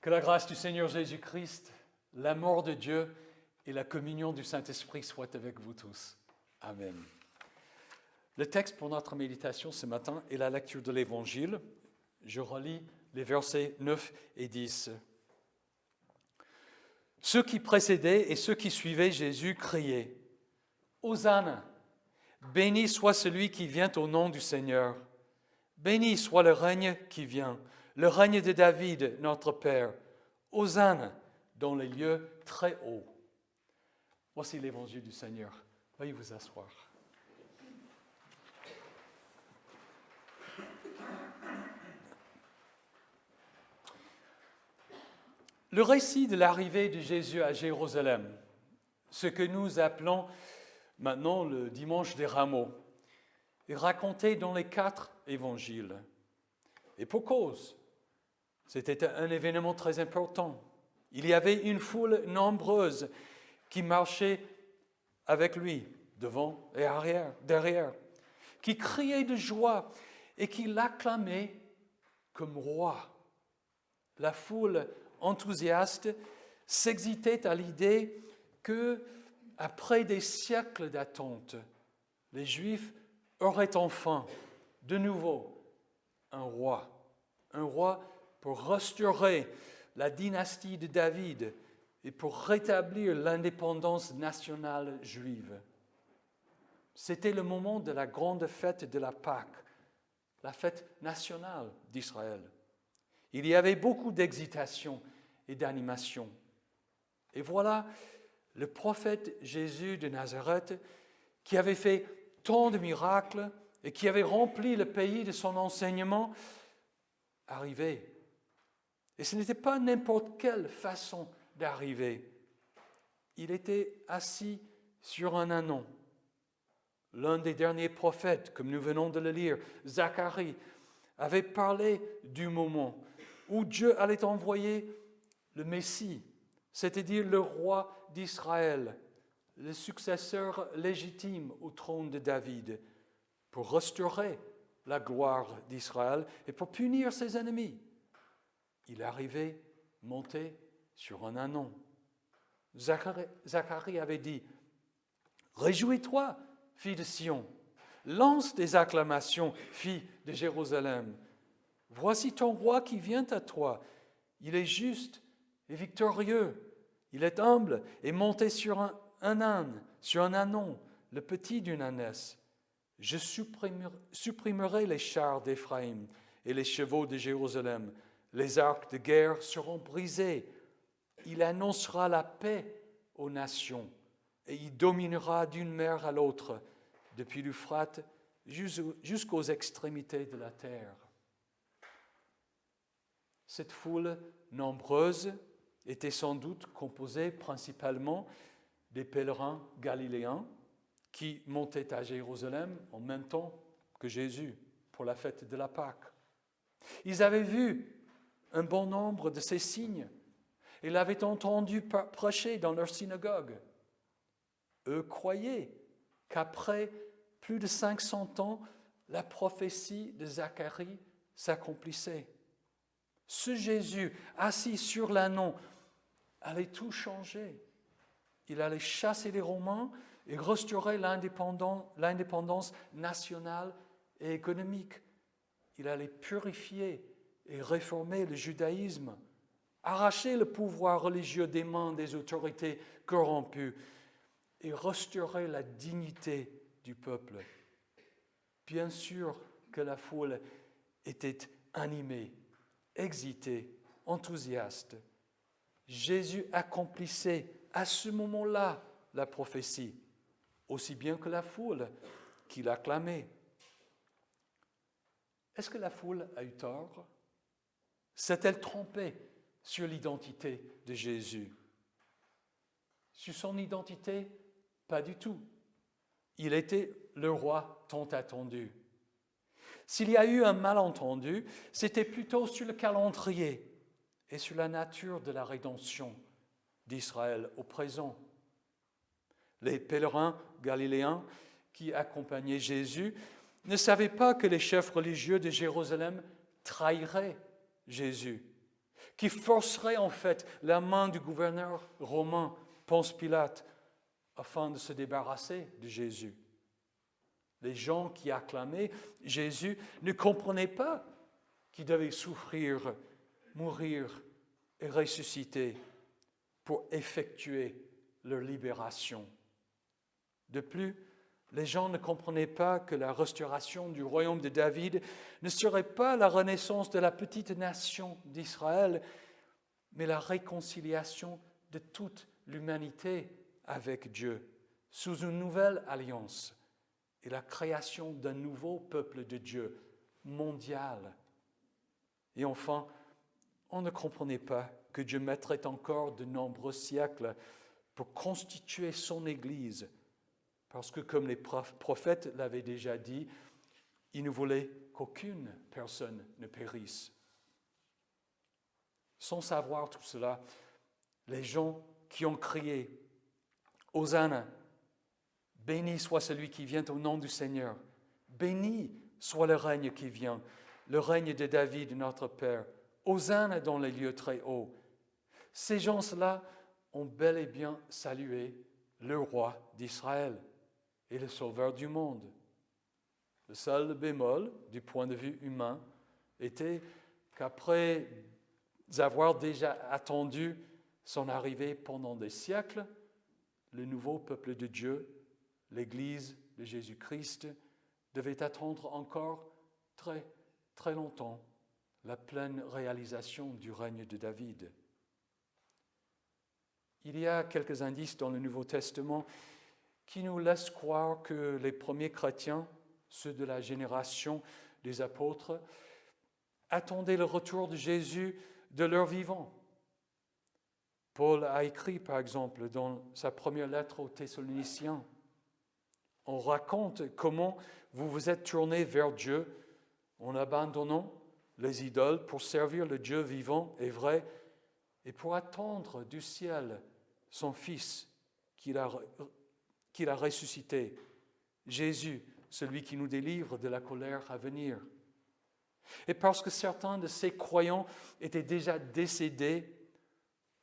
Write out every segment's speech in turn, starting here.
Que la grâce du Seigneur Jésus-Christ, l'amour de Dieu et la communion du Saint-Esprit soient avec vous tous. Amen. Le texte pour notre méditation ce matin est la lecture de l'Évangile. Je relis les versets 9 et 10. Ceux qui précédaient et ceux qui suivaient Jésus criaient « Hosanna ! Béni soit celui qui vient au nom du Seigneur. Béni soit le règne qui vient, le règne de David, notre Père. Hosanna dans les lieux très hauts. » Voici l'Évangile du Seigneur. Veuillez vous asseoir. Le récit de l'arrivée de Jésus à Jérusalem, ce que nous appelons maintenant le dimanche des Rameaux, est raconté dans les 4 évangiles. Et pour cause, c'était un événement très important. Il y avait une foule nombreuse qui marchait avec lui, devant et derrière, qui criait de joie et qui l'acclamait comme roi. La foule enthousiaste s'excitait à l'idée que, après des siècles d'attente, les Juifs auraient enfin, de nouveau, un roi pour restaurer la dynastie de David et pour rétablir l'indépendance nationale juive. C'était le moment de la grande fête de la Pâque, la fête nationale d'Israël. Il y avait beaucoup d'excitation et d'animation. Et voilà le prophète Jésus de Nazareth, qui avait fait tant de miracles et qui avait rempli le pays de son enseignement, arrivait. Et ce n'était pas n'importe quelle façon d'arriver. Il était assis sur un ânon. L'un des derniers prophètes, comme nous venons de le lire, Zacharie, avait parlé du moment où Dieu allait envoyer le Messie, c'est-à-dire le roi d'Israël, le successeur légitime au trône de David, pour restaurer la gloire d'Israël et pour punir ses ennemis. Il arrivait monté sur un ânon. Zacharie avait dit « Réjouis-toi, fille de Sion, lance des acclamations, fille de Jérusalem. Voici ton roi qui vient à toi. Il est juste et victorieux. Il est humble et monté sur un âne, sur un ânon, le petit d'une ânesse. Je supprimerai les chars d'Éphraïm et les chevaux de Jérusalem. Les arcs de guerre seront brisés. Il annoncera la paix aux nations et il dominera d'une mer à l'autre, depuis l'Euphrate jusqu'aux extrémités de la terre. » Cette foule nombreuse était sans doute composée principalement des pèlerins galiléens qui montaient à Jérusalem en même temps que Jésus pour la fête de la Pâque. Ils avaient vu un bon nombre de ces signes et l'avaient entendu prêcher dans leur synagogue. Eux croyaient qu'après plus de 500 ans, la prophétie de Zacharie s'accomplissait. Ce Jésus, assis sur l'ânon, allait tout changer. Il allait chasser les Romains et restaurer l'indépendance nationale et économique. Il allait purifier et réformer le judaïsme, arracher le pouvoir religieux des mains des autorités corrompues et restaurer la dignité du peuple. Bien sûr que la foule était animée, excitée, enthousiaste. Jésus accomplissait à ce moment-là la prophétie, aussi bien que la foule qui l'acclamait. Est-ce que la foule a eu tort? S'est-elle trompée sur l'identité de Jésus? Sur son identité? Pas du tout. Il était le roi tant attendu. S'il y a eu un malentendu, c'était plutôt sur le calendrier et sur la nature de la rédemption d'Israël au présent. Les pèlerins galiléens qui accompagnaient Jésus ne savaient pas que les chefs religieux de Jérusalem trahiraient Jésus, qui forcerait en fait la main du gouverneur romain, Ponce Pilate, afin de se débarrasser de Jésus. Les gens qui acclamaient Jésus ne comprenaient pas qu'il devait souffrir, mourir et ressusciter pour effectuer leur libération. De plus, les gens ne comprenaient pas que la restauration du royaume de David ne serait pas la renaissance de la petite nation d'Israël, mais la réconciliation de toute l'humanité avec Dieu, sous une nouvelle alliance et la création d'un nouveau peuple de Dieu mondial. Et enfin, on ne comprenait pas que Dieu mettrait encore de nombreux siècles pour constituer son Église, parce que, comme les prophètes l'avaient déjà dit, il ne voulait qu'aucune personne ne périsse. Sans savoir tout cela, les gens qui ont crié « Hosanna » béni soit celui qui vient au nom du Seigneur. Béni soit le règne qui vient, le règne de David, notre Père. Hosanna dans les lieux très hauts. Ces gens-là ont bel et bien salué le roi d'Israël et le sauveur du monde. Le seul bémol, du point de vue humain, était qu'après avoir déjà attendu son arrivée pendant des siècles, le nouveau peuple de Dieu, l'Église de Jésus-Christ, devait attendre encore très, très longtemps la pleine réalisation du règne de David. Il y a quelques indices dans le Nouveau Testament qui nous laissent croire que les premiers chrétiens, ceux de la génération des apôtres, attendaient le retour de Jésus de leur vivant. Paul a écrit, par exemple, dans sa première lettre aux Thessaloniciens, on raconte comment vous vous êtes tournés vers Dieu en abandonnant les idoles pour servir le Dieu vivant et vrai et pour attendre du ciel son Fils qu'il a ressuscité, Jésus, celui qui nous délivre de la colère à venir. Et parce que certains de ces croyants étaient déjà décédés,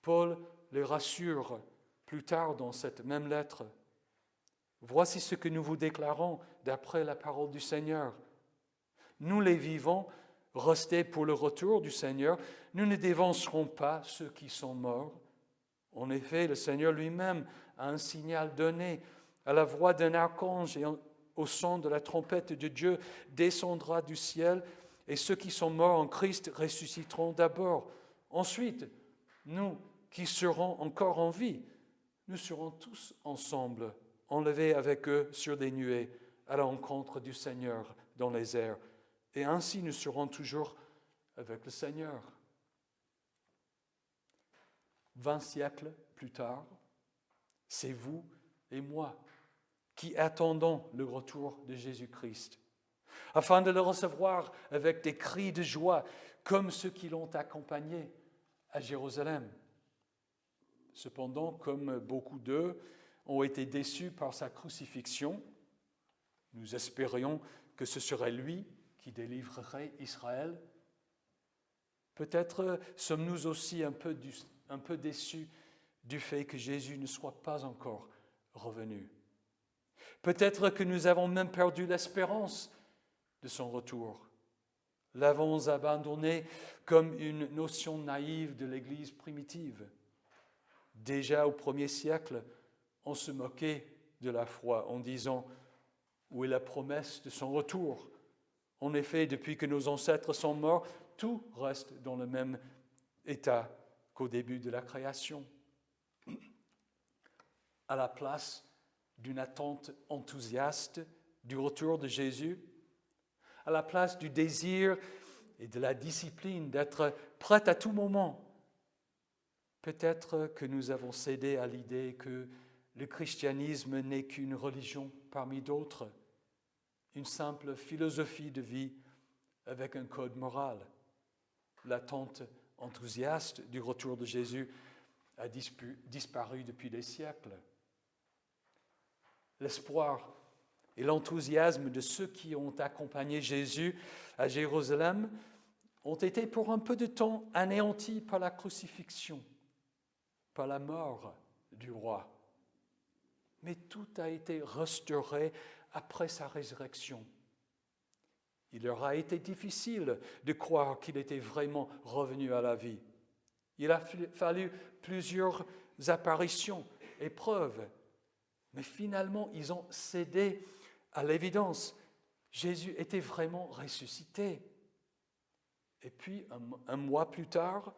Paul les rassure plus tard dans cette même lettre. Voici ce que nous vous déclarons d'après la parole du Seigneur. Nous les vivants, restés pour le retour du Seigneur, nous ne dévancerons pas ceux qui sont morts. En effet, le Seigneur lui-même a un signal donné à la voix d'un archange et au son de la trompette de Dieu descendra du ciel et ceux qui sont morts en Christ ressusciteront d'abord. Ensuite, nous qui serons encore en vie, nous serons tous ensemble, enlevés avec eux sur des nuées à la rencontre du Seigneur dans les airs. Et ainsi nous serons toujours avec le Seigneur. 20 siècles plus tard, c'est vous et moi qui attendons le retour de Jésus-Christ, afin de le recevoir avec des cris de joie, comme ceux qui l'ont accompagné à Jérusalem. Cependant, comme beaucoup d'eux ont été déçus par sa crucifixion, nous espérions que ce serait lui qui délivrerait Israël. Peut-être sommes-nous aussi un peu déçus du fait que Jésus ne soit pas encore revenu. Peut-être que nous avons même perdu l'espérance de son retour. L'avons abandonné comme une notion naïve de l'Église primitive. Déjà au 1er siècle, on se moquait de la foi en disant « Où est la promesse de son retour ?» En effet, depuis que nos ancêtres sont morts, tout reste dans le même état qu'au début de la création. À la place d'une attente enthousiaste du retour de Jésus, à la place du désir et de la discipline d'être prêt à tout moment, peut-être que nous avons cédé à l'idée que le christianisme n'est qu'une religion parmi d'autres, une simple philosophie de vie avec un code moral. L'attente enthousiaste du retour de Jésus a disparu depuis des siècles. L'espoir et l'enthousiasme de ceux qui ont accompagné Jésus à Jérusalem ont été pour un peu de temps anéantis par la crucifixion, par la mort du roi. Mais tout a été restauré après sa résurrection. Il leur a été difficile de croire qu'il était vraiment revenu à la vie. Il a fallu plusieurs apparitions, épreuves, mais finalement ils ont cédé à l'évidence. Jésus était vraiment ressuscité. Et puis, un mois plus tard,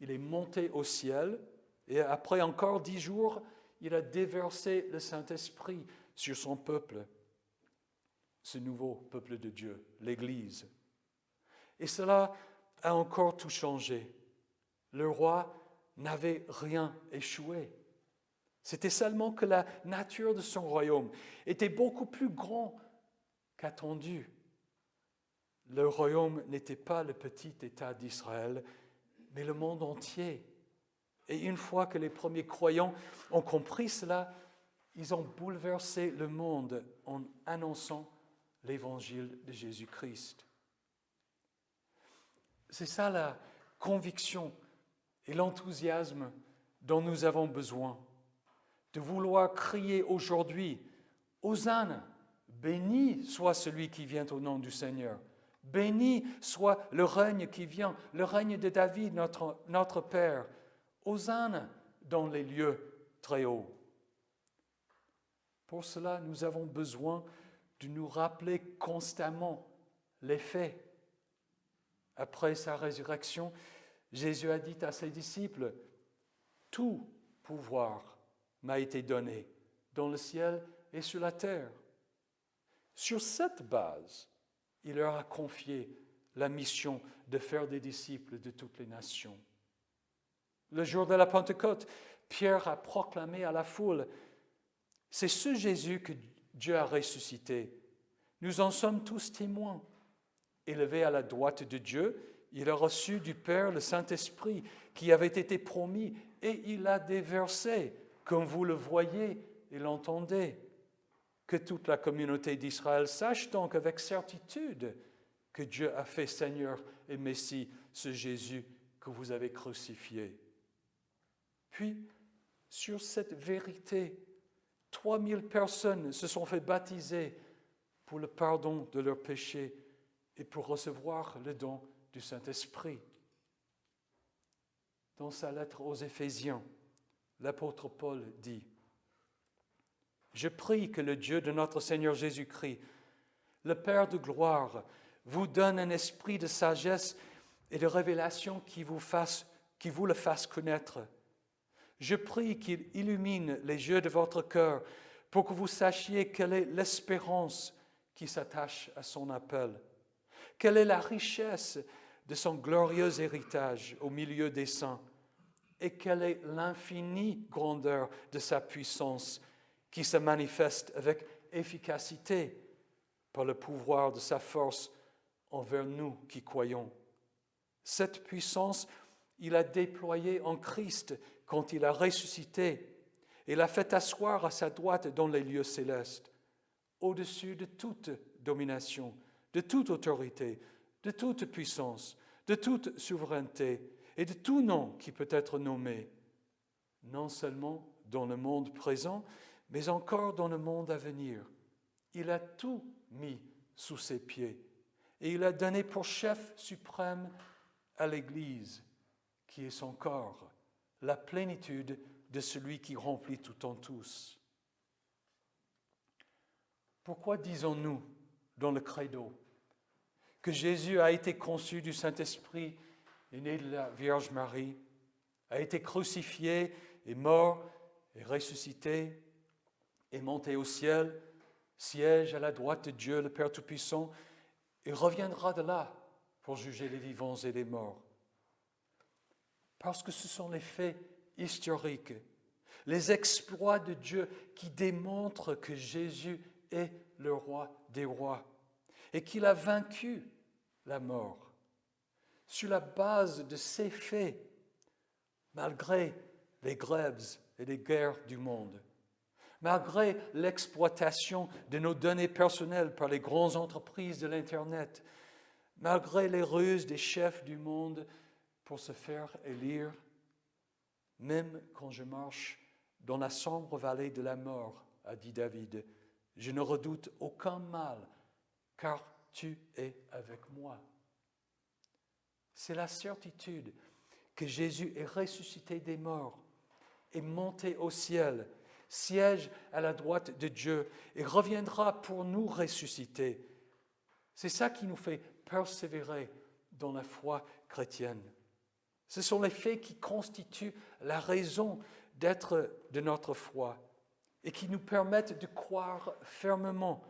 il est monté au ciel et après encore 10 jours, il a déversé le Saint-Esprit sur son peuple, ce nouveau peuple de Dieu, l'Église. Et cela a encore tout changé. Le roi n'avait rien échoué. C'était seulement que la nature de son royaume était beaucoup plus grand qu'attendu. Le royaume n'était pas le petit État d'Israël, mais le monde entier. Et une fois que les premiers croyants ont compris cela, ils ont bouleversé le monde en annonçant l'évangile de Jésus-Christ. C'est ça la conviction et l'enthousiasme dont nous avons besoin, de vouloir crier aujourd'hui « Hosanna, béni soit celui qui vient au nom du Seigneur ». Béni soit le règne qui vient, le règne de David, notre Père. Hosanna dans les lieux très hauts. Pour cela, nous avons besoin de nous rappeler constamment les faits. Après sa résurrection, Jésus a dit à ses disciples, « Tout pouvoir m'a été donné dans le ciel et sur la terre. » Sur cette base, il leur a confié la mission de faire des disciples de toutes les nations. Le jour de la Pentecôte, Pierre a proclamé à la foule, « C'est ce Jésus que Dieu a ressuscité. Nous en sommes tous témoins. » Élevé à la droite de Dieu, il a reçu du Père le Saint-Esprit qui avait été promis et il l'a déversé, comme vous le voyez et l'entendez. Que toute la communauté d'Israël sache donc avec certitude que Dieu a fait Seigneur et Messie ce Jésus que vous avez crucifié. Puis, sur cette vérité, 3000 personnes se sont fait baptiser pour le pardon de leurs péchés et pour recevoir le don du Saint-Esprit. Dans sa lettre aux Éphésiens, l'apôtre Paul dit « Je prie que le Dieu de notre Seigneur Jésus-Christ, le Père de gloire, vous donne un esprit de sagesse et de révélation qui vous le fasse connaître. Je prie qu'il illumine les yeux de votre cœur pour que vous sachiez quelle est l'espérance qui s'attache à son appel, quelle est la richesse de son glorieux héritage au milieu des saints et quelle est l'infinie grandeur de sa puissance qui se manifeste avec efficacité par le pouvoir de sa force envers nous qui croyons. Cette puissance, il a déployée en Christ quand il a ressuscité et l'a fait asseoir à sa droite dans les lieux célestes, au-dessus de toute domination, de toute autorité, de toute puissance, de toute souveraineté et de tout nom qui peut être nommé, non seulement dans le monde présent, mais encore dans le monde à venir. Il a tout mis sous ses pieds et il a donné pour chef suprême à l'Église, qui est son corps, la plénitude de celui qui remplit tout en tous. Pourquoi disons-nous dans le credo que Jésus a été conçu du Saint-Esprit et né de la Vierge Marie, a été crucifié et mort et ressuscité et monté au ciel, siège à la droite de Dieu, le Père Tout-Puissant, et reviendra de là pour juger les vivants et les morts. Parce que ce sont les faits historiques, les exploits de Dieu qui démontrent que Jésus est le roi des rois et qu'il a vaincu la mort. Sur la base de ces faits, malgré les grèves et les guerres du monde, malgré l'exploitation de nos données personnelles par les grandes entreprises de l'Internet, malgré les ruses des chefs du monde pour se faire élire, même quand je marche dans la sombre vallée de la mort, a dit David, je ne redoute aucun mal, car tu es avec moi. C'est la certitude que Jésus est ressuscité des morts, est monté au ciel, siège à la droite de Dieu et reviendra pour nous ressusciter. C'est ça qui nous fait persévérer dans la foi chrétienne. Ce sont les faits qui constituent la raison d'être de notre foi et qui nous permettent de croire fermement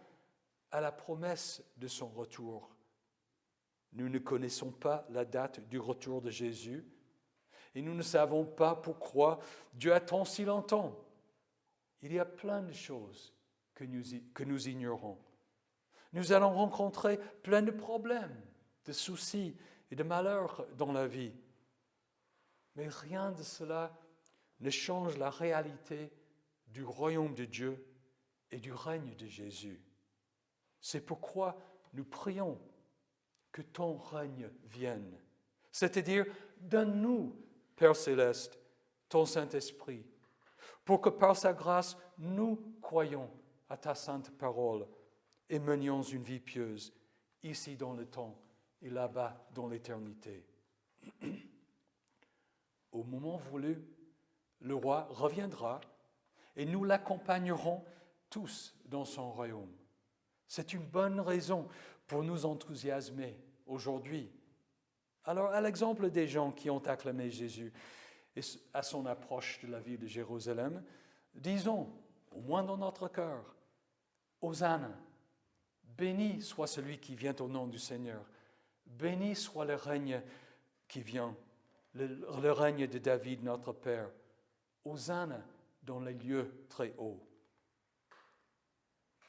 à la promesse de son retour. Nous ne connaissons pas la date du retour de Jésus et nous ne savons pas pourquoi Dieu attend si longtemps. Il y a plein de choses que nous ignorons. Nous allons rencontrer plein de problèmes, de soucis et de malheurs dans la vie. Mais rien de cela ne change la réalité du royaume de Dieu et du règne de Jésus. C'est pourquoi nous prions que ton règne vienne. C'est-à-dire, donne-nous, Père céleste, ton Saint-Esprit, pour que par sa grâce, nous croyions à ta sainte parole et menions une vie pieuse, ici dans le temps et là-bas dans l'éternité. Au moment voulu, le roi reviendra et nous l'accompagnerons tous dans son royaume. C'est une bonne raison pour nous enthousiasmer aujourd'hui. Alors, à l'exemple des gens qui ont acclamé Jésus et à son approche de la ville de Jérusalem, disons, au moins dans notre cœur, Hosanna, béni soit celui qui vient au nom du Seigneur, béni soit le règne qui vient, le règne de David, notre Père. Hosanna dans les lieux très hauts.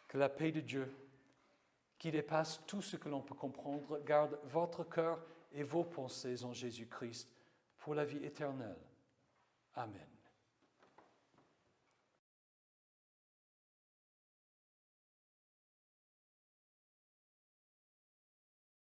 Que la paix de Dieu, qui dépasse tout ce que l'on peut comprendre, garde votre cœur et vos pensées en Jésus-Christ pour la vie éternelle. Amen.